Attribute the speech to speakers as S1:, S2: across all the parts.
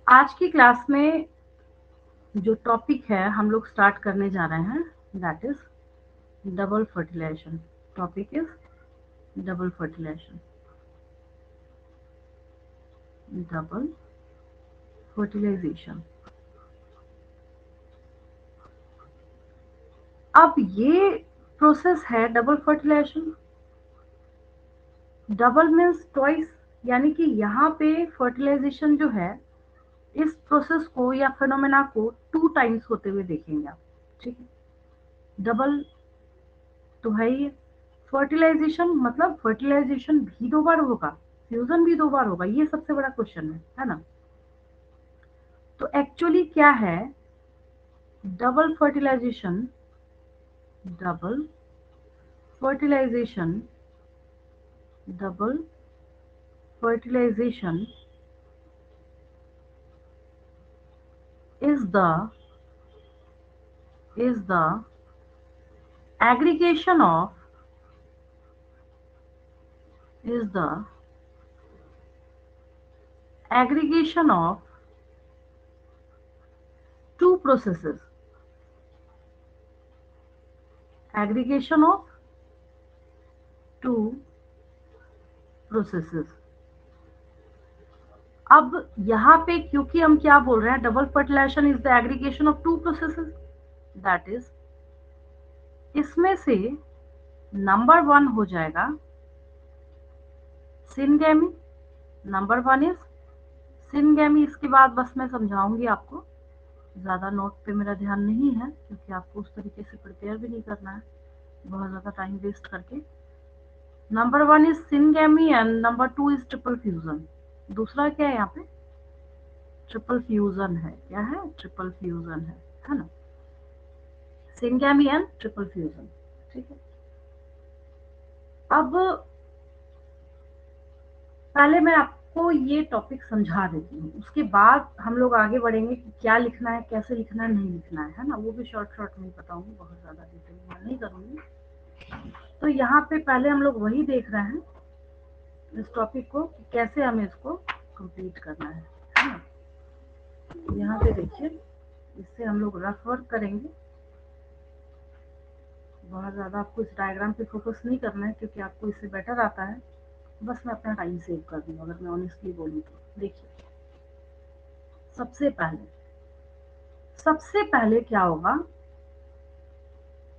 S1: आज की क्लास में जो टॉपिक है हम लोग स्टार्ट करने जा रहे हैं that is double fertilisation. Topic is double fertilisation. Double fertilisation. अब ये प्रोसेस है double fertilisation. Double means twice, यानी कि यहाँ पे फर्टिलाइजेशन जो है इस प्रोसेस को या फिनोमेना को 2 टाइम्स होते हुए देखेंगे आप। ठीक है, डबल तो है ही। फर्टिलाइजेशन मतलब फर्टिलाइजेशन भी 2 बार होगा, फ्यूजन भी 2 बार होगा, ये सबसे बड़ा क्वेश्चन है ना। तो एक्चुअली क्या है double fertilisation? Double fertilisation, double fertilisation is the aggregation of is the aggregation of two processes. Aggregation of two processes. अब यहाँ पे क्योंकि हम क्या बोल रहे हैं, double fertilisation is the aggregation of 2 processes, that is इसमें से नंबर 1 हो जाएगा सिनगैमी। Number 1 is syngamy. इसके बाद बस मैं समझाऊंगी आपको, ज्यादा नोट पे मेरा ध्यान नहीं है क्योंकि आपको उस तरीके से प्रिपेयर भी नहीं करना है बहुत ज्यादा टाइम वेस्ट करके। Number 1 is syngamy and number 2 is triple fusion. दूसरा क्या है यहाँ पे? ट्रिपल फ्यूजन है। क्या है? ट्रिपल फ्यूजन है ना। Syngamy and triple fusion. ठीक है, अब पहले मैं आपको ये टॉपिक समझा देती हूँ, उसके बाद हम लोग आगे बढ़ेंगे कि क्या लिखना है, कैसे लिखना है, नहीं लिखना है ना। वो भी शॉर्ट में बताऊंगी, बहुत ज्यादा डिटेल में नहीं करूंगी। तो यहाँ पे पहले हम लोग वही देख रहे हैं इस टॉपिक को कि कैसे हमें इसको कंप्लीट करना है ना। यहाँ पे देखिए, इससे हम लोग रफ वर्क करेंगे। बहुत ज़्यादा आपको इस डायग्राम पे फोकस नहीं करना है क्योंकि आपको इससे बेटर आता है। बस मैं अपना टाइम सेव कर दूँ अगर मैं ऑनेस्टली बोलूँ तो। देखिए, सबसे पहले क्या होगा,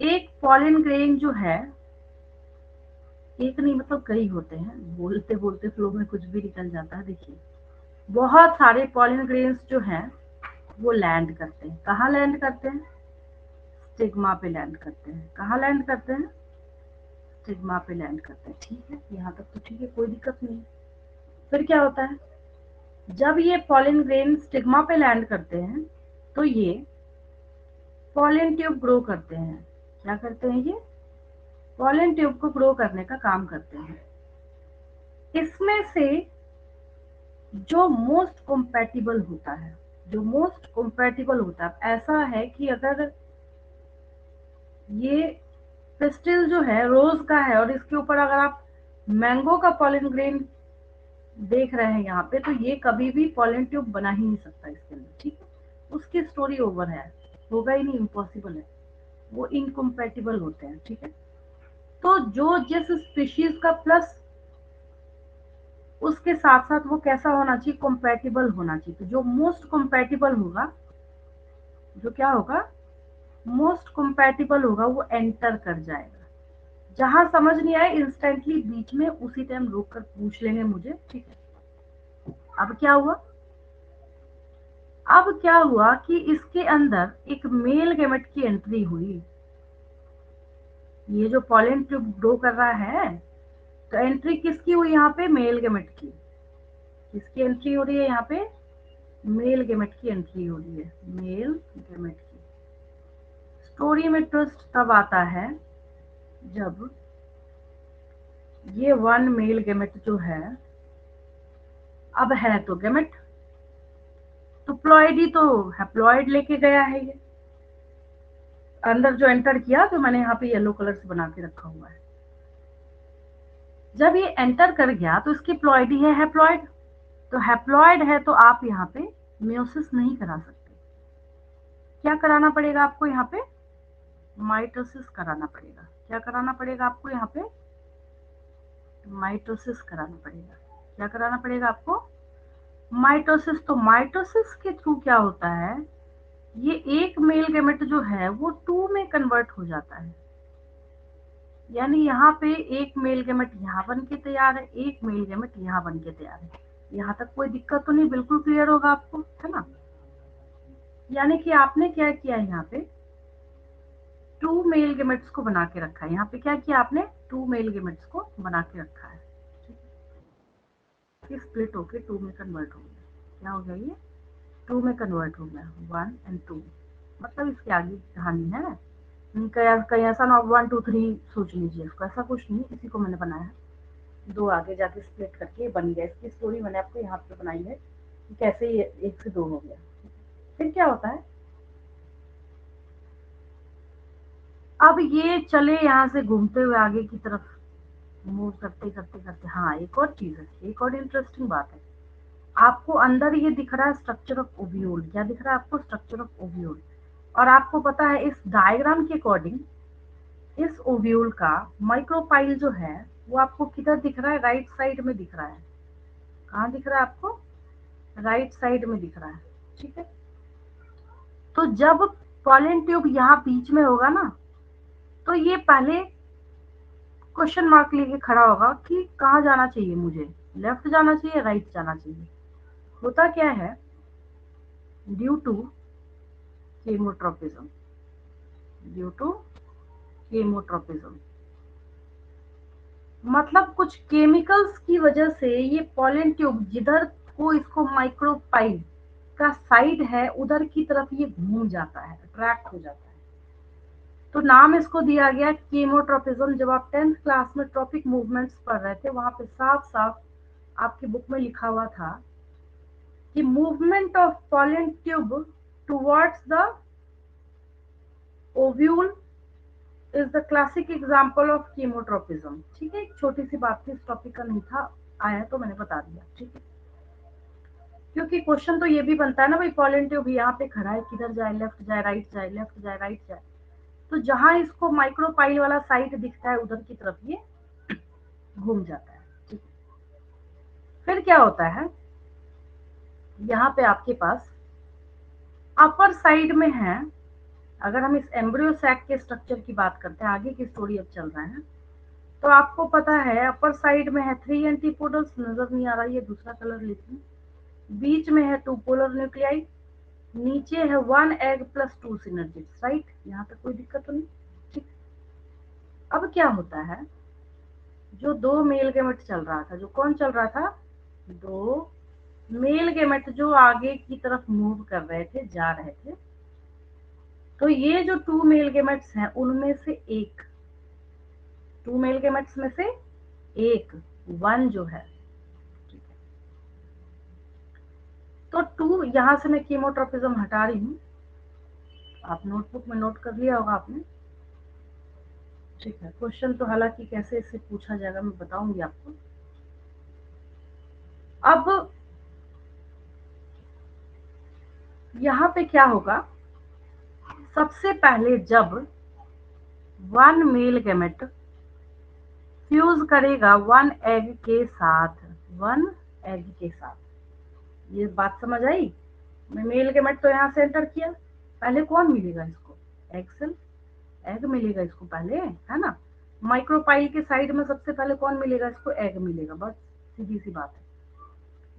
S1: एक पॉलिन ग्रेन जो है, एक नहीं मतलब कई होते हैं, बोलते बोलते फ्लो में कुछ भी निकल जाता है। देखिए, बहुत सारे पॉलिन ग्रेन्स जो हैं वो लैंड करते हैं। कहाँ लैंड करते हैं? स्टिग्मा पे लैंड करते हैं। कहाँ लैंड करते हैं? स्टिग्मा पे लैंड करते हैं। ठीक है, यहाँ तक तो ठीक है, कोई दिक्कत नहीं। फिर क्या होता है, जब ये पॉलिन ग्रेन स्टिग्मा पे लैंड करते हैं तो ये पॉलिन ट्यूब ग्रो करते हैं। क्या करते हैं? ये पॉलिन ट्यूब को ग्रो करने का काम करते हैं। इसमें से जो मोस्ट कंपैटिबल होता है, जो मोस्ट कंपैटिबल होता है, ऐसा है कि अगर ये पिस्टिल जो है रोज का है और इसके ऊपर अगर आप मैंगो का पॉलिन ग्रेन देख रहे हैं यहाँ पे, तो ये कभी भी पॉलिन ट्यूब बना ही नहीं सकता इसके अंदर। ठीक है, उसकी स्टोरी ओवर है, होगा ही नहीं, इम्पॉसिबल है, वो इनकम्पैटिबल होते हैं। ठीक है, तो जो जिस स्पीशीज का प्लस उसके साथ साथ वो कैसा होना चाहिए, कंपैटिबल होना चाहिए। तो जो मोस्ट कंपैटिबल होगा, जो क्या होगा, मोस्ट कंपैटिबल होगा, वो एंटर कर जाएगा। जहां समझ नहीं आए इंस्टेंटली बीच में उसी टाइम रोक कर पूछ लेंगे मुझे। ठीक है, अब क्या हुआ, कि इसके अंदर एक मेल गेमेट की एंट्री हुई। ये जो पॉलन ट्यूब ग्रो कर रहा है, तो एंट्री किसकी हुई यहाँ पे? मेल गेमेट की। किसकी एंट्री हो रही है यहाँ पे? मेल गेमेट की एंट्री हो रही है, मेल गेमेट की। स्टोरी में ट्विस्ट तब आता है जब ये 1 मेल गेमेट जो है, अब है तो गेमेट, तो प्लॉइड ही तो हैप्लॉइड लेके गया है। ये अंदर जो एंटर किया, जो मैंने यहाँ पे येलो कलर से बना के रखा हुआ है, जब ये एंटर कर गया तो इसकी प्लॉइड ही है हैप्लॉइड। तो हैप्लॉइड है तो आप यहाँ पे मियोसिस नहीं करा सकते। क्या कराना पड़ेगा आपको यहाँ पे? माइटोसिस कराना पड़ेगा। क्या कराना पड़ेगा आपको यहाँ पे? माइटोसिस कराना पड़ेगा। क्या कराना पड़ेगा आपको? माइटोसिस। तो माइटोसिस के थ्रू क्या होता है, ये एक मेल गैमेट जो है वो टू में कन्वर्ट हो जाता है। यानी यहाँ पे एक मेल गैमेट यहाँ बन के तैयार है, एक मेल गैमेट यहाँ बन के तैयार है। यहाँ तक कोई दिक्कत तो नहीं? बिल्कुल क्लियर होगा आपको, है ना? यानी कि आपने क्या किया है, यहाँ पे टू मेल गैमेट्स को बना के रखा है। यहाँ पे क्या किया आपने? टू मेल गैमेट्स को बना के रखा है, स्प्लिट होके टू में कन्वर्ट हो गया। क्या हो गया? ये टू में कन्वर्ट हो गया, 1 और 2। मतलब इसके आगे की कहानी है। कहीं ऐसा ना 1 2 3 सोच लीजिए इसको, ऐसा कुछ नहीं। इसी को मैंने बनाया है, दो आगे जाके स्प्लिट करके बन गया। इसकी स्टोरी मैंने आपको यहाँ पे बनाई है कि कैसे ये 1 से 2 हो गया। फिर क्या होता है, अब ये चले यहाँ से घूमते हुए आगे की तरफ मूव करते करते करते। हाँ, एक और चीज है, एक और इंटरेस्टिंग बात है। आपको अंदर ये दिख रहा है स्ट्रक्चर ऑफ ओव्यूल। क्या दिख रहा है आपको? Structure of ovule. और आपको पता है इस डायग्राम के अकॉर्डिंग इस ओव्यूल का माइक्रोपाइल जो है वो आपको किधर दिख रहा है? राइट साइड में दिख रहा है। कहाँ दिख रहा है आपको? राइट साइड में दिख रहा है। ठीक है, तो जब पॉलन ट्यूब यहाँ बीच में होगा ना, तो ये पहले क्वेश्चन मार्क लेके खड़ा होगा कि कहाँ जाना चाहिए मुझे, लेफ्ट जाना चाहिए, राइट जाना चाहिए। होता क्या है, due to chemotropism, due to chemotropism मतलब कुछ केमिकल्स की वजह से ये पॉलन ट्यूब जिधर को इसको माइक्रोपाइल का साइड है उधर की तरफ ये घूम जाता है, अट्रैक्ट हो जाता है। तो नाम इसको दिया गया केमोट्रोपिज्म। जब आप 10th क्लास में ट्रॉपिक मूवमेंट्स पढ़ रहे थे, वहां पे साफ साफ आपकी बुक में लिखा हुआ था कि movement of pollen tube towards the ovule is the classic example of chemotropism. ठीक है, एक छोटी सी बात थी, इस टॉपिक का नहीं था, आया तो मैंने बता दिया। ठीक है, क्योंकि क्वेश्चन तो ये भी बनता है ना भाई, पॉलन ट्यूब यहाँ पे खड़ा है, किधर जाए? लेफ्ट जाए, राइट जाए, लेफ्ट जाए, राइट जाए। तो जहां इसको माइक्रोपाइल वाला साइट दिखता है उधर की तरफ ये घूम जाता है। ठीक है, फिर क्या होता है, यहाँ पे आपके पास अपर साइड में है। अगर हम इस एम्ब्रियो सैक के स्ट्रक्चर की बात करते हैं, आगे की स्टोरी अब चल रहा है, तो आपको पता है अपर साइड में है 3 एंटीपोडल्स, नजर नहीं आ रहा, ये दूसरा कलर लेती हूँ। बीच में है 2 पोलर न्यूक्लियाई, नीचे है 1 एग प्लस 2 सिनर्जिड्स। राइट, यहाँ तक कोई दिक्कत तो नहीं? ठीक, अब क्या होता है, जो दो मेल गैमेट चल रहा था, जो कौन चल रहा था? दो मेल गैमेट जो आगे की तरफ मूव कर रहे थे, जा रहे थे। तो ये जो 2 मेल गैमेट्स हैं उनमें से एक, 2 मेल गैमेट्स में से एक, 1 जो है, तो 2 यहां से मैं कीमोट्रोपिज्म हटा रही हूँ, आप नोटबुक में नोट कर लिया होगा आपने। ठीक है, क्वेश्चन तो हालांकि कैसे इससे पूछा जाएगा मैं बताऊंगी आपको। अब यहाँ पे क्या होगा, सबसे पहले जब 1 मेल गैमेट फ्यूज करेगा 1 एग के साथ, 1 एग के साथ, ये बात समझ आई? मैं मेल गैमेट तो यहाँ से एंटर किया, पहले कौन मिलेगा इसको? एग सेल, एग मिलेगा इसको पहले, है ना? माइक्रोपाइल के साइड में सबसे पहले कौन मिलेगा इसको? एग मिलेगा, बस सीधी सी बात है।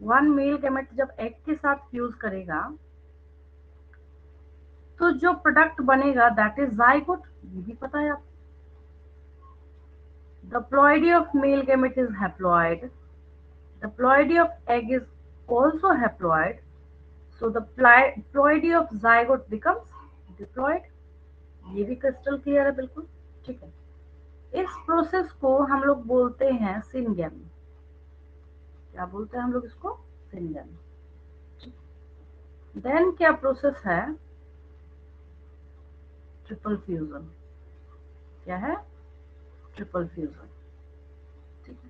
S1: 1 मेल गैमेट जब एग के साथ फ्यूज करेगा तो जो प्रोडक्ट बनेगा दैट इज जाइगोट, ये भी पता है आप। The ploidy of male gamete is haploid, the ploidy of egg is also haploid, so the ploidy of zygote becomes diploid। ये भी क्रिस्टल क्लियर है बिल्कुल। ठीक है, इस प्रोसेस को हम लोग बोलते हैं सिनगैमी। क्या बोलते हैं हम लोग इसको? सिनगैमी। देन क्या प्रोसेस है? Triple fusion. क्या है? Triple fusion. ठीक है,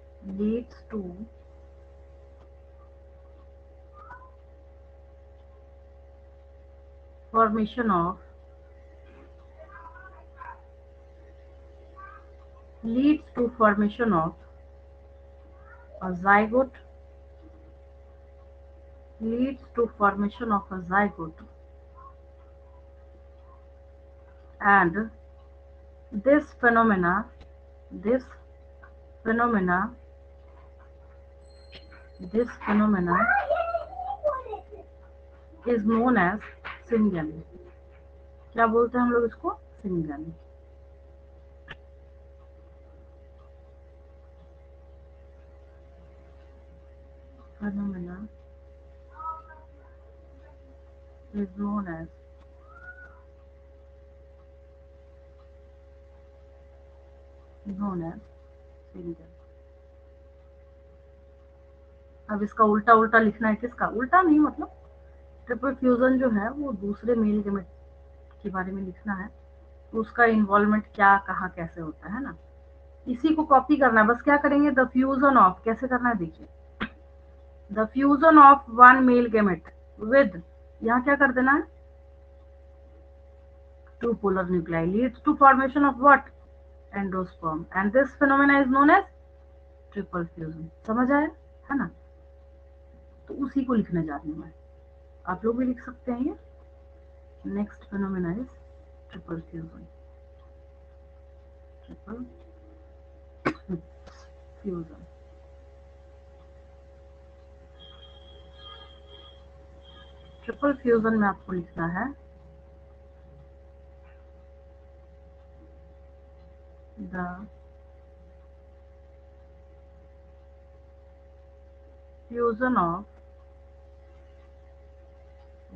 S1: leads to formation of a zygote and this phenomena this phenomena this phenomena is known as syngamy. क्या बोलते हैं हम लोग इसको? syngamy. Phenomena is known as syngamy. अब इसका उल्टा उल्टा लिखना है। किसका उल्टा? नहीं, मतलब ट्रिपल फ्यूजन जो है वो दूसरे मेल गेमेट के बारे में लिखना है, तो उसका इन्वॉल्वमेंट क्या, कहाँ, कैसे होता है ना, इसी को कॉपी करना है। बस क्या करेंगे, द फ्यूजन ऑफ कैसे करना है देखिए, the fusion of one male gamete with, यहाँ क्या कर देना है, two polar nuclei leads to formation of what, endosperm, and this phenomena is known as triple fusion. समझ आया है ना? तो उसी को लिखने जा रही हूँ मैं, आप लोग भी लिख सकते हैं ये। Next phenomena is triple fusion. Triple fusion, triple fusion में आपको लिखना है the fusion of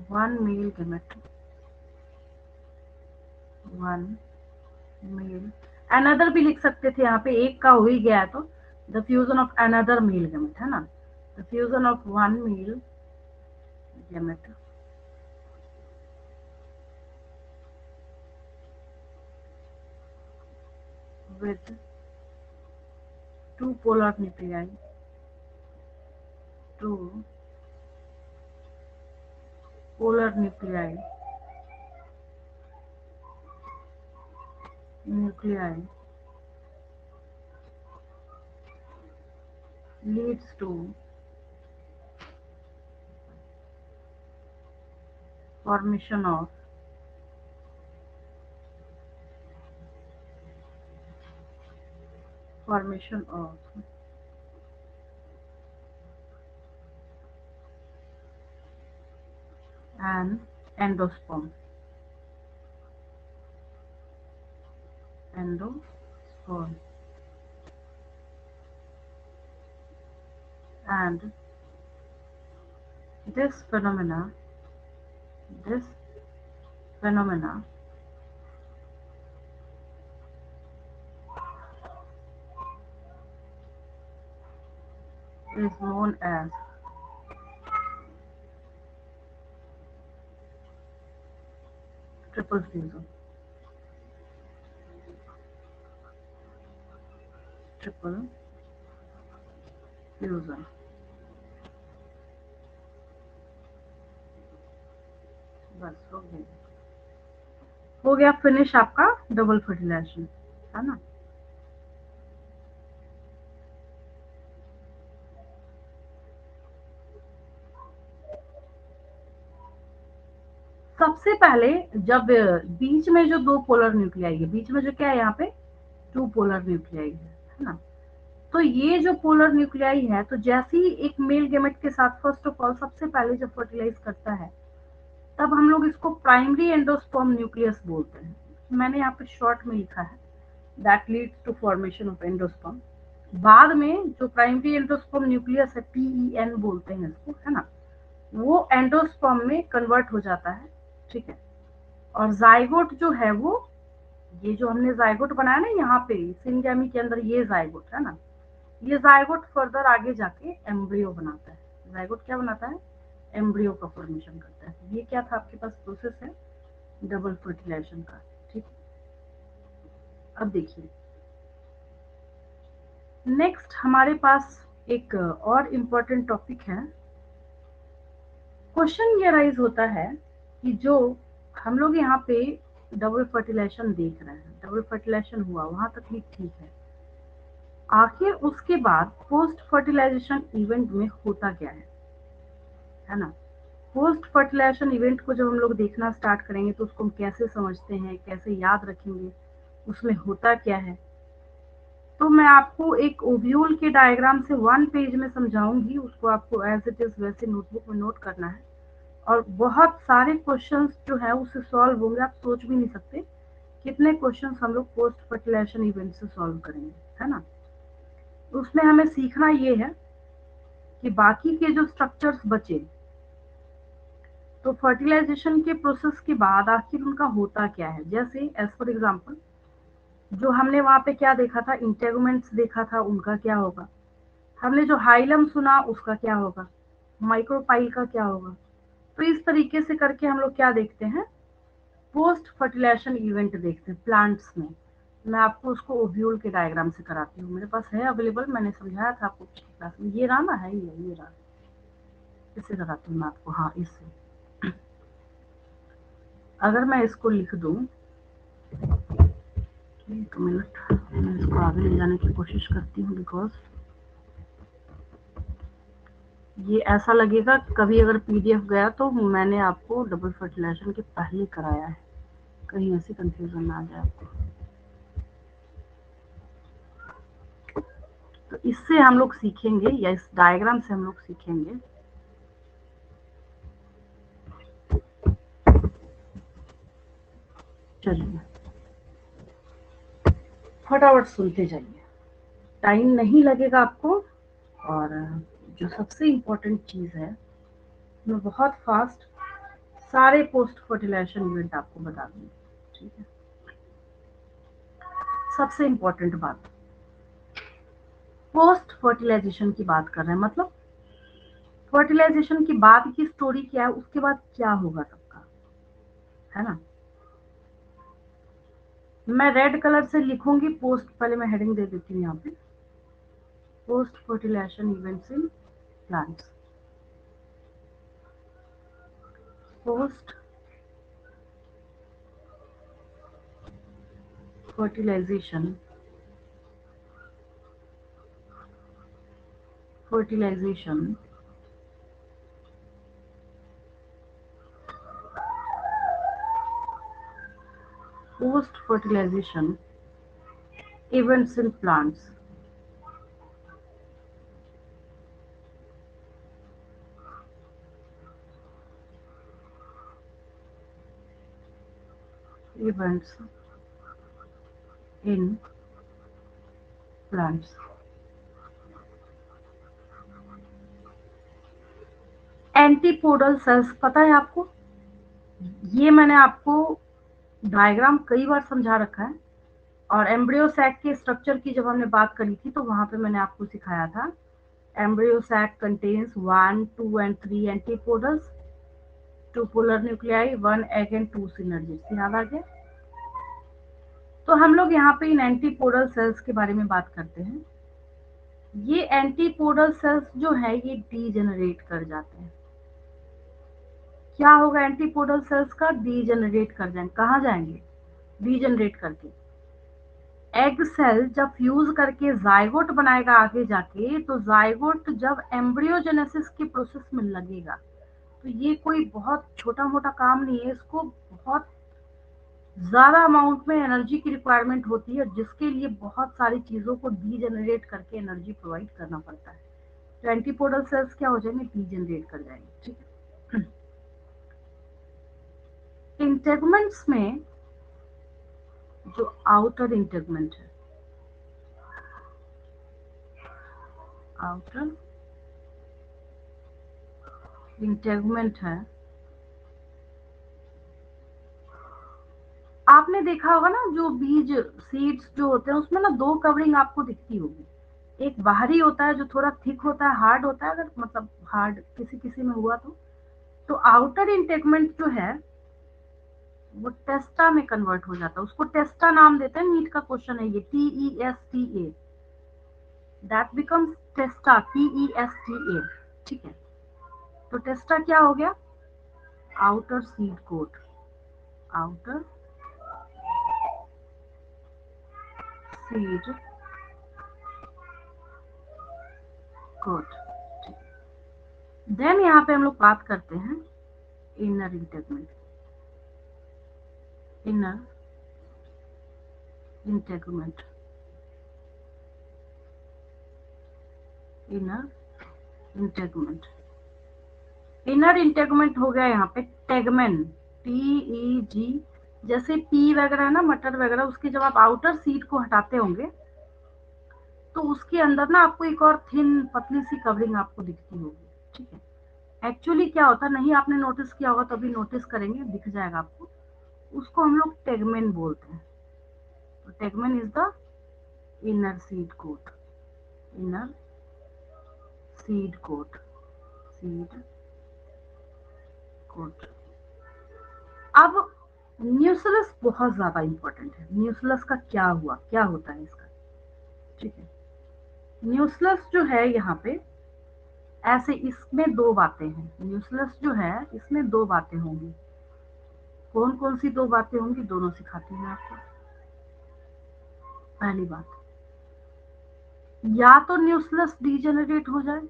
S1: one male gamete, one male, another भी लिख सकते थे, यहाँ पे एक का हो ही गया है, तो the fusion of another male gamete है ना, the fusion of one male gamete with two polar nuclei, two polar nuclei leads to formation of an endosperm, and this phenomena is known as triple fusion. Triple fusion. बस हो गया finish आपका double fertilisation, है ना। सबसे पहले जब बीच में जो दो पोलर न्यूक्लियाई है, बीच में जो क्या है यहाँ पे, टू पोलर न्यूक्लियाई है ना, तो ये जो पोलर न्यूक्लियाई है, तो जैसे ही एक मेल गेमेट के साथ फर्स्ट ऑफ ऑल सबसे पहले जब फर्टिलाइज करता है, तब हम लोग इसको प्राइमरी एंडोस्पर्म न्यूक्लियस बोलते हैं। मैंने यहाँ पे शॉर्ट में लिखा है that leads to formation of endosperm. बाद में जो प्राइमरी एंडोस्पर्म न्यूक्लियस है, PEN बोलते हैं इसको, है ना, वो एंडोस्पर्म में कन्वर्ट हो जाता है, ठीक है। और जाइगोट जो है वो, ये जो हमने जाइगोट बनाया ना यहाँ पे सिंगैमी के अंदर, ये जाइगोट है ना, ये जाइगोट फर्दर आगे जाके एम्ब्रियो बनाता है। जाइगोट क्या बनाता है, एम्ब्रियो का फॉर्मेशन करता है। ये क्या था आपके पास प्रोसेस है, डबल फर्टिलाइजेशन का, ठीक। अब देखिए नेक्स्ट हमारे पास एक और इम्पोर्टेंट टॉपिक है। क्वेश्चन ये राइज होता है कि जो हम लोग यहाँ पे डबल फर्टिलाइजेशन देख रहे हैं, डबल फर्टिलाइजेशन हुआ, वहां तक भी ठीक है, आखिर उसके बाद पोस्ट फर्टिलाइजेशन इवेंट में होता क्या है ना। पोस्ट फर्टिलाइजेशन इवेंट को जब हम लोग देखना स्टार्ट करेंगे तो उसको हम कैसे समझते हैं, कैसे याद रखेंगे, उसमें होता क्या है, तो मैं आपको एक ओव्यूल के डायग्राम से 1 पेज में समझाऊंगी। उसको आपको एज इट इज वैसे नोटबुक में नोट करना है, और बहुत सारे क्वेश्चंस जो है उससे सॉल्व होंगे। आप सोच भी नहीं सकते कितने क्वेश्चंस हम लोग पोस्ट फर्टिलाइजेशन इवेंट से सॉल्व करेंगे, है ना। उसमें हमें सीखना ये है कि बाकी के जो स्ट्रक्चर्स बचे, तो फर्टिलाइजेशन के प्रोसेस के बाद आखिर उनका होता क्या है। जैसे एज फॉर एग्जांपल जो हमने वहां पे क्या देखा था, इंटेगुमेंट्स देखा था, उनका क्या होगा। हमने जो हाइलम सुना उसका क्या होगा, माइक्रोपाइल का क्या होगा। तो इस तरीके से करके हम लोग क्या देखते हैं, पोस्ट फर्टिलाइजेशन इवेंट देखते हैं प्लांट्स में। मैं आपको उसको ओव्यूल के डायग्राम से कराती हूँ, मेरे पास है अवेलेबल, मैंने समझाया था आपको पिछली क्लास में। ये रहा ना, है ये रहा, इससे कराती हूँ मैं आपको। हाँ, इससे अगर मैं इसको लिख दूं, एक मिनट, मैं इसको आगे ले जाने की कोशिश करती हूँ, बिकॉज ये ऐसा लगेगा कभी अगर पीडीएफ गया तो मैंने आपको डबल फर्टिलाइजेशन के पहले कराया है, कहीं ऐसी कंफ्यूजन ना आ जाए आपको। तो इससे हम लोग सीखेंगे, या इस डायग्राम से हम लोग सीखेंगे। चलिए फटाफट सुनते जाइए, टाइम नहीं लगेगा आपको। और जो सबसे इम्पोर्टेंट चीज़ है, मैं बहुत फास्ट सारे पोस्ट फर्टिलाइजेशन इवेंट आपको बता दूंगी, ठीक है। सबसे इम्पोर्टेंट बात, पोस्ट फर्टिलाइजेशन की बात कर रहे हैं, मतलब फर्टिलाइजेशन के बाद की स्टोरी क्या है, उसके बाद क्या होगा सबका, है ना। मैं रेड कलर से लिखूंगी पोस्ट, पहले मैं हेडिंग दे देती हूँ यहाँ पे, post fertilisation events in plants. Post fertilisation post fertilization events in plants. Events in plants. Antipodal cells पता है आपको, ये मैंने आपको डायग्राम कई बार समझा रखा है। और एम्ब्रियो सैक के स्ट्रक्चर की जब हमने बात करी थी तो वहां पे मैंने आपको सिखाया था, embryo sac contains 1, 2 and 3 antipodals, 2 polar nuclei, 1 egg and 2 synergids. याद आ गया। तो हम लोग यहाँ पे इन एंटीपोडल सेल्स के बारे में बात करते हैं। ये एंटीपोडल सेल्स जो है ये डीजेनरेट कर जाते हैं। क्या होगा, एंटीपोडल सेल्स का डीजेनरेट कर जाएंगे, कहाँ जाएंगे, डीजेनरेट करके। एग सेल जब फ्यूज करके जाइगोट बनाएगा आगे जाके, तो जाइगोट जब एम्ब्रियोजेनेसिस के प्रोसेस में लगेगा, तो ये कोई बहुत छोटा मोटा काम नहीं है, इसको बहुत ज्यादा अमाउंट में एनर्जी की रिक्वायरमेंट होती है, जिसके लिए बहुत सारी चीजों को डीजेनरेट करके एनर्जी प्रोवाइड करना पड़ता है। तो एंटीपोडल सेल्स क्या हो जाएंगे, डीजेनरेट कर जाएंगे, ठीक है। इंटेगमेंट्स में जो आउटर इंटेगमेंट है, आउटर इंटेगमेंट है, आपने देखा होगा ना, जो बीज सीड्स जो होते हैं उसमें ना 2 कवरिंग आपको दिखती होगी। एक बाहरी होता है जो थोड़ा थिक होता है, हार्ड होता है, अगर मतलब हार्ड किसी किसी में हुआ तो आउटर इंटेगमेंट जो है वो टेस्टा में कन्वर्ट हो जाता है, उसको टेस्टा नाम देते हैं। नीट का क्वेश्चन है ये, TESTA। That becomes testa, TESTA, ठीक है। तो टेस्टा क्या हो गया? Outer seed coat, outer seed coat. Then यहाँ पे हम लोग बात करते हैं inner integument, inner integument, inner integument. Inner integument हो गया यहाँ पे टेगमेन, TEG, जैसे पी वगैरह है ना, मटर वगैरह, उसके जब आप आउटर सीड को हटाते होंगे तो उसके अंदर ना आपको एक और थिन पतली सी कवरिंग आपको दिखती होगी, ठीक है। एक्चुअली क्या होता है, नहीं आपने नोटिस किया होगा तो अभी नोटिस करेंगे, दिख जाएगा आपको। उसको हम लोग टेगमेन बोलते हैं। तो tegmen is the inner seed coat, inner seed coat, seed coat. अब न्यूक्लियस बहुत ज्यादा इंपॉर्टेंट है। न्यूक्लियस का क्या हुआ, क्या होता है इसका, ठीक है। न्यूक्लियस जो है यहाँ पे ऐसे, इसमें दो बातें हैं। न्यूक्लियस जो है इसमें दो बातें होंगी। कौन कौन सी दो बातें होंगी, दोनों सिखाती हूँ मैं आपको। पहली बात, या तो न्यूक्लियस डीजेनरेट हो जाए,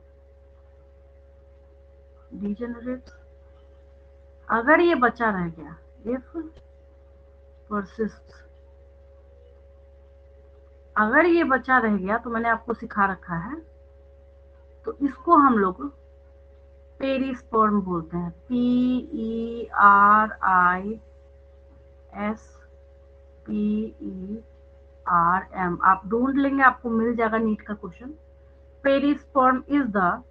S1: डीजेनरेट, अगर ये बचा रह गया, इफ परसिस्ट, अगर ये बचा रह गया तो मैंने आपको सिखा रखा है, तो इसको हम लोग पेरिस्पर्म बोलते हैं, PERISPERM। आप ढूंढ लेंगे, आपको मिल जाएगा नीट का question. Perisperm is the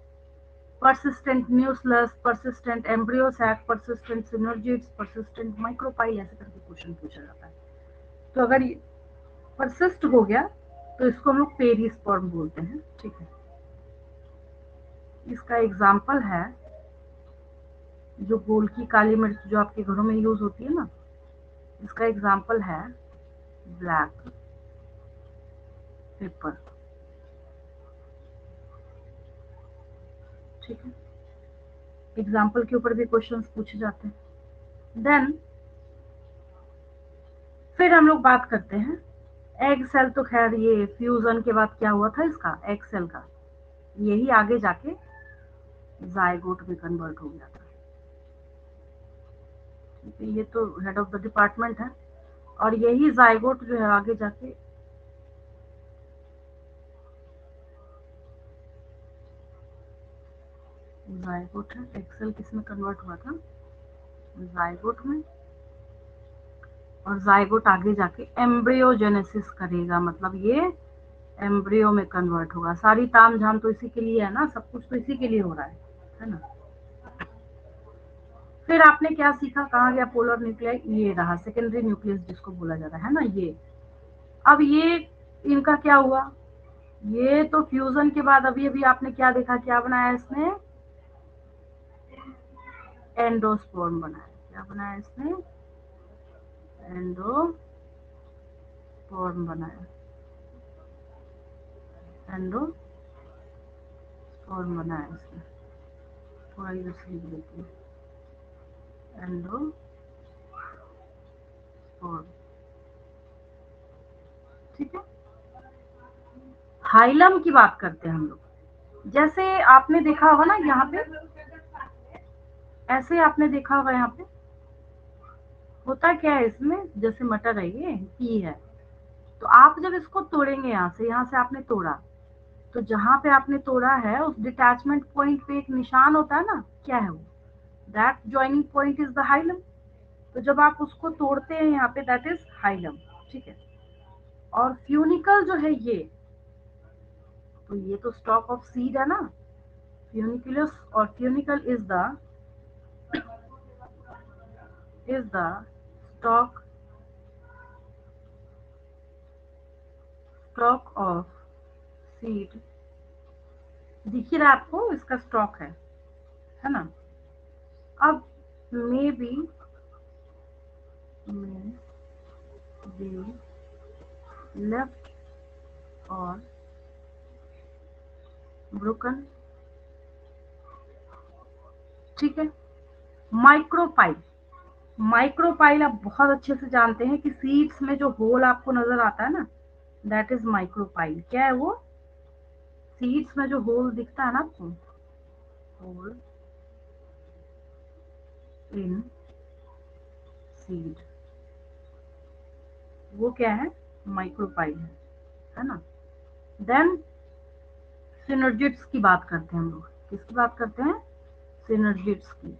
S1: persistent nucleus, persistent embryo sac, persistent synergids, persistent micropyle, ऐसे करके क्वेश्चन पूछा जाता है। तो अगर ये persist हो गया तो इसको हम लोग पेरिस्पर्म बोलते हैं, ठीक है। इसका एग्जाम्पल है जो गोल की काली मिर्च जो आपके घरों में यूज होती है ना, इसका एग्जाम्पल है ब्लैक पेपर, ठीक है। एग्जाम्पल के ऊपर भी क्वेश्चंस पूछे जाते हैं। देन फिर हम लोग बात करते हैं एग सेल। तो खैर ये फ्यूजन के बाद क्या हुआ था इसका, एग सेल का, यही आगे जाके जायगोट में कन्वर्ट हो गया था, ठीक है। ये तो हेड ऑफ द डिपार्टमेंट है, और यही जायगोट जो है आगे जाके जायगोट है। एक्सेल किस में कन्वर्ट हुआ था, जायगोट में, और जायगोट आगे जाके एम्ब्रियोजेनेसिस करेगा, मतलब ये एम्ब्रियो में कन्वर्ट होगा। सारी ताम झाम तो इसी के लिए है ना, सब कुछ तो इसी के लिए हो रहा है ना। फिर आपने क्या सीखा, कहाँ गया पोलर न्यूक्लियाई, ये रहा सेकेंडरी न्यूक्लियस जिसको बोला जाता है ना, ये। अब ये इनका क्या हुआ, ये तो फ्यूजन के बाद अभी अभी आपने क्या देखा, क्या बनाया इसने, एंडोस्पर्म बनाया। क्या बनाया इसने, एंडोस्पर्म बनाया, एंडोस्पर्म बनाया इसने। थोड़ा इधर से लिख देती हूँ, एंडोस्पर्म, ठीक है। हाइलम की बात करते हैं हम लोग। जैसे आपने देखा होगा ना यहाँ पे, ऐसे आपने देखा होगा यहाँ पे होता क्या है इसमें, जैसे मटर है, ये पी है, तो आप जब इसको तोड़ेंगे, यहाँ से आपने तोड़ा, तो जहां पे आपने तोड़ा है उस डिटैचमेंट पॉइंट पे एक निशान होता है ना, क्या है वो, that joining point is the hilum. तो जब आप उसको तोड़ते हैं यहाँ पे, दैट इज हाइलम, ठीक है। और फ्यूनिकल जो है ये, तो ये तो स्टॉक ऑफ सीड है ना, फ्यूनिकुलस, और funicle is the stock stock of seed. दिख ही रहा है आपको, इसका स्टॉक है ना। अब मे बी लेफ्ट और ब्रोकन, ठीक है। माइक्रोपाइल, माइक्रोपाइल आप बहुत अच्छे से जानते हैं कि सीड्स में जो होल आपको नजर आता है ना, दैट इज माइक्रोपाइल। क्या है वो? सीड्स में जो होल दिखता है ना आपको, होल इन सीड, वो क्या है? माइक्रोपाइल है ना। देन सिनर्जिड्स की बात करते हैं हम लोग। किसकी बात करते हैं? सिनर्जिड्स की।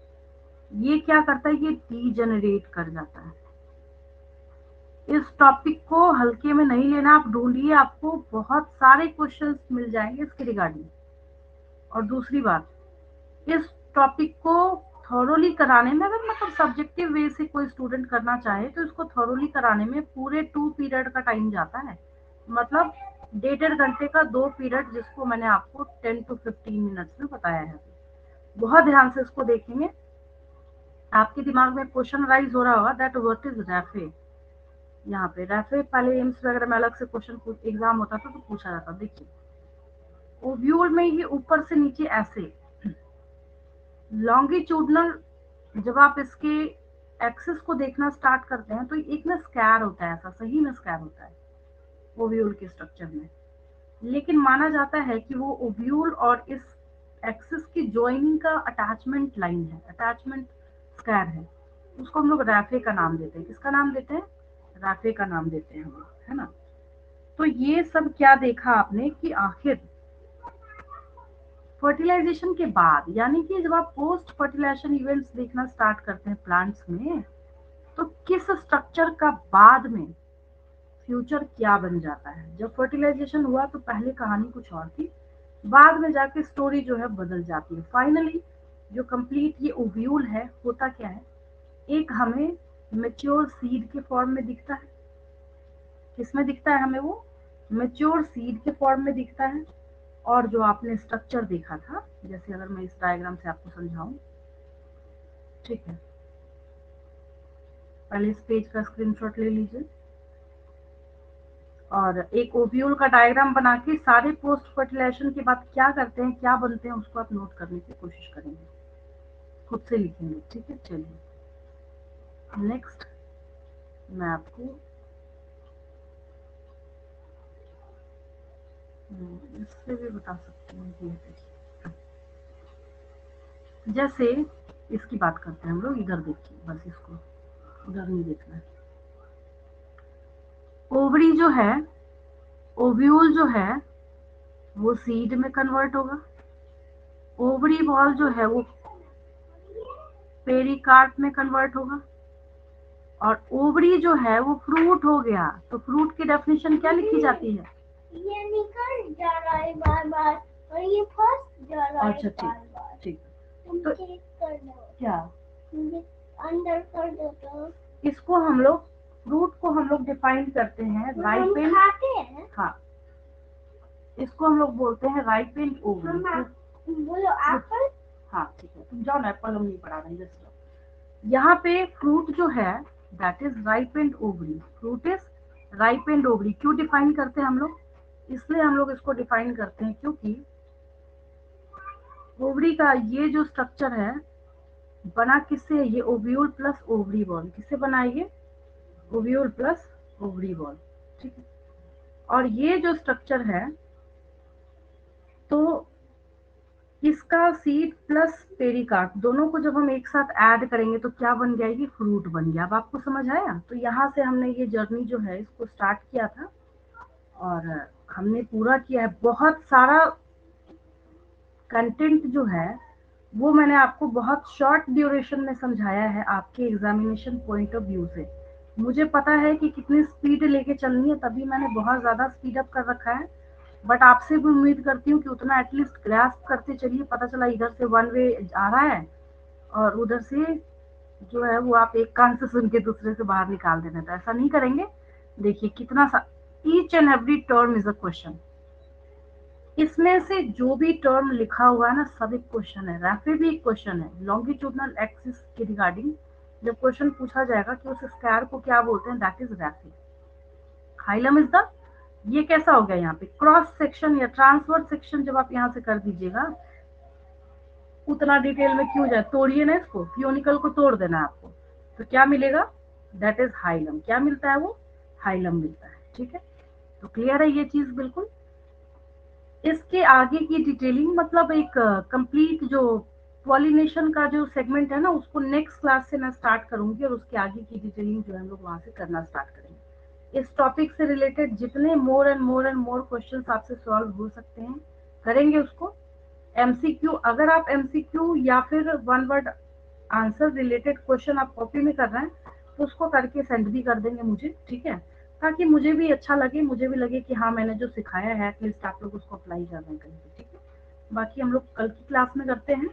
S1: ये क्या करता है? ये डीजेनरेट कर जाता है। इस टॉपिक को हल्के में नहीं लेना, आप ढूंढिए, आपको बहुत सारे क्वेश्चंस मिल जाएंगे इसके रिगार्डिंग। और दूसरी बात, इस टॉपिक को थॉरोली कराने में, अगर मतलब सब्जेक्टिव वे से कोई स्टूडेंट करना चाहे तो इसको थॉरोली कराने में पूरे 2 पीरियड का टाइम जाता है। मतलब 1.5 घंटे का 2 पीरियड, जिसको मैंने आपको 10 to 15 मिनट्स में बताया है। बहुत ध्यान से इसको देखेंगे। आपके दिमाग में क्वेश्चन राइज हो रहा होगा दैट व्हाट इज रैफे। यहाँ पे रैफे पहले एम्स वगैरह में अलग से क्वेश्चन एग्जाम होता था तो पूछा जाता। देखिए ओव्यूल में ये ऊपर से नीचे ऐसे लॉन्गिट्यूडनल, जब आप इसके एक्सिस को देखना स्टार्ट करते हैं तो एक ना स्क्वायर होता है, ऐसा सही में स्क्वायर होता है ओव्यूल के स्ट्रक्चर में। लेकिन माना जाता है कि वो ओव्यूल और इस एक्सिस की ज्वाइनिंग का अटैचमेंट लाइन है, अटैचमेंट स्क्वायर है। उसको हम लोग रैफे का नाम देते हैं। किसका नाम देते हैं? रैफे का नाम देते हैं हम लोग, है ना। तो ये सब क्या देखा आपने कि आखिर फर्टिलाइजेशन के बाद, यानी कि जब आप पोस्ट फर्टिलाइजेशन इवेंट्स देखना स्टार्ट करते हैं प्लांट्स में, तो किस स्ट्रक्चर का बाद में फ्यूचर क्या बन जाता है। जब फर्टिलाइजेशन हुआ तो पहले कहानी कुछ और थी, बाद में जाके स्टोरी जो है बदल जाती है। फाइनली जो कंप्लीट ये ओव्यूल है, होता क्या है? एक हमें मेच्योर सीड के फॉर्म में दिखता है। किसमें दिखता है हमें? वो मेच्योर सीड के फॉर्म में दिखता है। और जो आपने स्ट्रक्चर देखा था, जैसे अगर मैं इस डायग्राम से आपको समझाऊं, ठीक है, पहले इस पेज का स्क्रीनशॉट ले लीजिए और एक ओव्यूल का डायग्राम बना के सारे पोस्ट फर्टिलाइजेशन के बाद क्या करते हैं, क्या बनते हैं, उसको आप नोट करने की कोशिश करेंगे, खुद से लिखेंगे, ठीक है। चलिए नेक्स्ट मैं आपको इससे भी बता सकती हूँ। ये देखिए, जैसे इसकी बात करते हैं हम लोग, इधर देखिए, बस इसको उधर नहीं देखना है। ओवरी जो है, ओव्यूल जो है वो सीड में कन्वर्ट होगा। ओवरी बॉल जो है वो पेरिकार्प में कन्वर्ट होगा। और ओवरी जो है वो फ्रूट हो गया। तो फ्रूट की डेफिनेशन क्या लिखी जाती है? ये निकल जा रहा है बार बार और ये फंस जा रहा है। अच्छा ठीक ठीक। तो क्या अंदर कर दो तो इसको हम लोग, फ्रूट को हम लोग डिफाइन करते हैं राइपेंड। हाँ, इसको हम लोग बोलते हैं राइपेंड ओवरी। बोलो एप्पल। हाँ ठीक है, तुम जाओ ना, एप्पल हम नहीं पढ़ा रहे हैं। यहाँ पे फ्रूट जो है that is ripened ovary. Fruit is ripened ovary. क्यों डिफाइन करते हैं हम लोग? इसलिए हम लोग इसको डिफाइन करते हैं क्योंकि ओवरी का ये जो स्ट्रक्चर है बना किससे? ये ओव्यूल प्लस ओवरी बॉल। किससे बना है ये? ओव्यूल प्लस ओवरी बॉल, ठीक है। और ये जो स्ट्रक्चर है, तो इसका सीड प्लस पेरिकार्प दोनों को जब हम एक साथ ऐड करेंगे तो क्या बन गया? ये फ्रूट बन गया। अब आपको समझ आया? तो यहाँ से हमने ये जर्नी जो है इसको स्टार्ट किया था और हमने पूरा किया है। बहुत सारा कंटेंट जो है वो मैंने आपको बहुत शॉर्ट ड्यूरेशन में समझाया है आपके एग्जामिनेशन पॉइंट ऑफ व्यू से। मुझे पता है कि कितनी स्पीड लेके चलनी है, तभी मैंने बहुत ज़्यादा स्पीड अप कर रखा है। बट आपसे भी उम्मीद करती हूँ कि उतना एटलीस्ट ग्रास्प करते चलिए। पता चला इधर से वन वे आ रहा है और उधर से जो है वो आप एक कान से सुन के दूसरे से बाहर निकाल देना, तो ऐसा नहीं करेंगे। देखिए कितना सा each and every term is a question. इसमें से जो भी टर्म लिखा हुआ है ना, सब एक क्वेश्चन है। रैफे भी एक क्वेश्चन है। लॉन्गिट्यूडनल एक्सिस के रिगार्डिंग जब क्वेश्चन पूछा जाएगा कि उस स्क्वायर को क्या बोलते हैं, that is raphe. Hilum is the ये कैसा हो गया, यहाँ पे क्रॉस सेक्शन या ट्रांसवर्स सेक्शन जब आप यहाँ से कर दीजिएगा, उतना डिटेल में क्यों जाए, तोड़िए ना इसको, पियोनिकल को तोड़ देना है आपको, तो क्या मिलेगा, दैट इज हाइलम। क्या मिलता है वो, हाइलम मिलता है। ठीक है, तो क्लियर है ये चीज बिल्कुल। इसके आगे की डिटेलिंग मतलब एक कंप्लीट जो पॉलिनेशन का जो सेगमेंट है ना, उसको नेक्स्ट क्लास से मैं स्टार्ट करूंगी, और उसके आगे की डिटेलिंग जो है हम लोग वहां से करना स्टार्ट करेंगे। इस टॉपिक से रिलेटेड जितने more and more and more question आपसे सॉल्व हो सकते हैं करेंगे उसको। एमसीक्यू, अगर आप एमसीक्यू या फिर one word answer related question आप कॉपी में कर रहे हैं तो उसको करके सेंड भी कर देंगे मुझे, ठीक है, ताकि मुझे भी अच्छा लगे, मुझे भी लगे कि हाँ मैंने जो सिखाया है एटलीस्ट आप लोग उसको अप्लाई कर रहे हैं कहीं पे। ठीक है, बाकी हम लोग कल की क्लास में करते हैं।